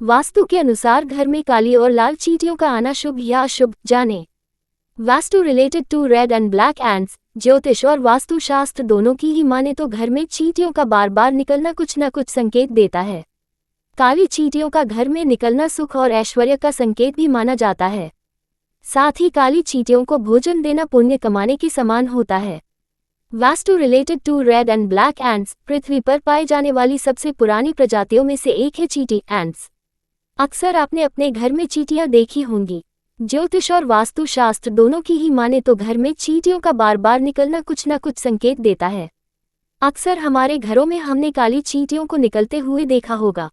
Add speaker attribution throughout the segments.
Speaker 1: वास्तु के अनुसार घर में काली और लाल चींटियों का आना शुभ या अशुभ, जानें। Vastu related to red and black ants. ज्योतिष और वास्तुशास्त्र दोनों की ही माने तो घर में चींटियों का बार बार निकलना कुछ न कुछ संकेत देता है। काली चींटियों का घर में निकलना सुख और ऐश्वर्य का संकेत भी माना जाता है। साथ ही काली चींटियों को भोजन देना पुण्य कमाने के समान होता है। Vastu related to red and black ends. पृथ्वी पर पाए जाने वाली सबसे पुरानी प्रजातियों में से एक है चींटी एंड्स। अक्सर आपने अपने घर में चींटियां देखी होंगी। ज्योतिष और वास्तुशास्त्र दोनों की ही माने तो घर में चींटियों का बार बार निकलना कुछ न कुछ संकेत देता है। अक्सर हमारे घरों में हमने काली चींटियों को निकलते हुए देखा होगा।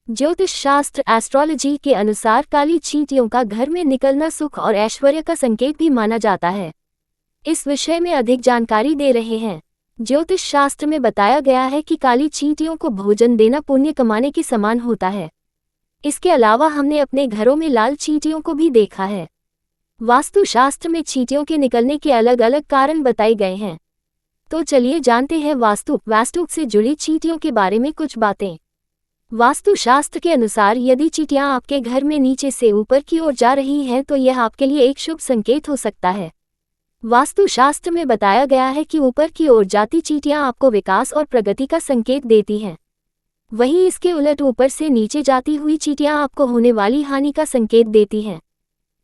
Speaker 1: ज्योतिष शास्त्र एस्ट्रोलॉजी के अनुसार काली चींटियों का घर में निकलना सुख और ऐश्वर्य का संकेत भी माना जाता है। इस विषय में अधिक जानकारी दे रहे हैं। ज्योतिष शास्त्र में बताया गया है कि काली चींटियों को भोजन देना पुण्य कमाने के समान होता है। इसके अलावा हमने अपने घरों में लाल चींटियों को भी देखा है। वास्तुशास्त्र में चींटियों के निकलने के अलग अलग कारण बताए गए हैं। तो चलिए जानते हैं वास्तु से जुड़ी चींटियों के बारे में कुछ बातें। वास्तुशास्त्र के अनुसार यदि चींटियां आपके घर में नीचे से ऊपर की ओर जा रही हैं तो यह आपके लिए एक शुभ संकेत हो सकता है। वास्तुशास्त्र में बताया गया है कि ऊपर की ओर जाती चींटियां आपको विकास और प्रगति का संकेत देती हैं। वहीं इसके उलट ऊपर से नीचे जाती हुई चींटियां आपको होने वाली हानि का संकेत देती हैं।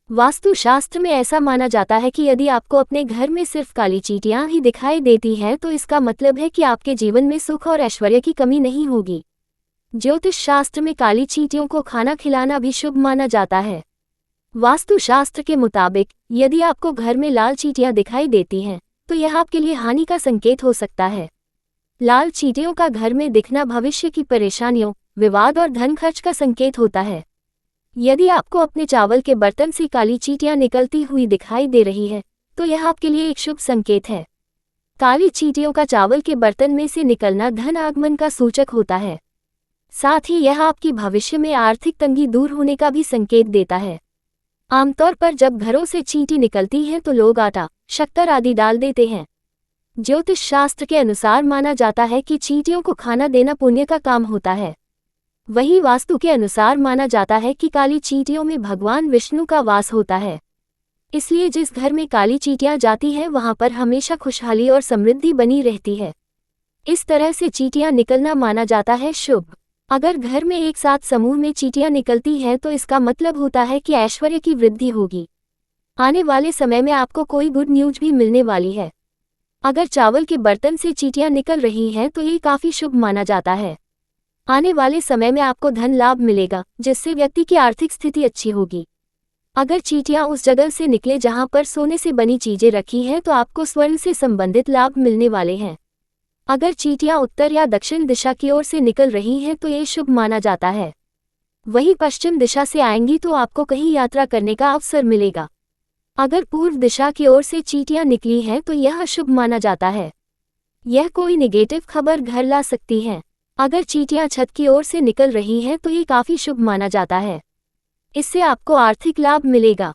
Speaker 1: वास्तुशास्त्र में ऐसा माना जाता है कि यदि आपको अपने घर में सिर्फ काली चींटियां ही दिखाई देती हैं तो इसका मतलब है कि आपके जीवन में सुख और ऐश्वर्य की कमी नहीं होगी। ज्योतिष शास्त्र में काली चींटियों को खाना खिलाना भी शुभ माना जाता है। वास्तुशास्त्र के मुताबिक यदि आपको घर में लाल चींटियां दिखाई देती हैं तो यह आपके लिए हानि का संकेत हो सकता है। लाल चींटियों का घर में दिखना भविष्य की परेशानियों, विवाद और धन खर्च का संकेत होता है। यदि आपको अपने चावल के बर्तन से काली चींटियां निकलती हुई दिखाई दे रही है तो यह आपके लिए एक शुभ संकेत है। काली चींटियों का चावल के बर्तन में से निकलना धन आगमन का सूचक होता है। साथ ही यह आपकी भविष्य में आर्थिक तंगी दूर होने का भी संकेत देता है। आमतौर पर जब घरों से चींटी निकलती हैं तो लोग आटा, शक्कर आदि डाल देते हैं। ज्योतिष शास्त्र के अनुसार माना जाता है कि चींटियों को खाना देना पुण्य का काम होता है। वहीं वास्तु के अनुसार माना जाता है कि काली चींटियों में भगवान विष्णु का वास होता है। इसलिए जिस घर में काली चींटियां जाती हैं वहां पर हमेशा खुशहाली और समृद्धि बनी रहती है। इस तरह से चींटियां निकलना माना जाता है शुभ। अगर घर में एक साथ समूह में चींटियां निकलती हैं तो इसका मतलब होता है कि ऐश्वर्य की वृद्धि होगी। आने वाले समय में आपको कोई गुड न्यूज भी मिलने वाली है। अगर चावल के बर्तन से चींटियां निकल रही हैं तो ये काफी शुभ माना जाता है। आने वाले समय में आपको धन लाभ मिलेगा जिससे व्यक्ति की आर्थिक स्थिति अच्छी होगी। अगर चींटियां उस जगह से निकले जहां पर सोने से बनी चीजें रखी हैं तो आपको स्वर्ण से संबंधित लाभ मिलने वाले हैं। अगर चींटियां उत्तर या दक्षिण दिशा की ओर से निकल रही हैं तो ये शुभ माना जाता है। वहीं पश्चिम दिशा से आएंगी तो आपको कहीं यात्रा करने का अवसर मिलेगा। अगर पूर्व दिशा की ओर से चींटियां निकली हैं तो यह अशुभ माना जाता है। यह कोई नेगेटिव खबर घर ला सकती है। अगर चींटियां छत की ओर से निकल रही हैं तो ये काफी शुभ माना जाता है। इससे आपको आर्थिक लाभ मिलेगा।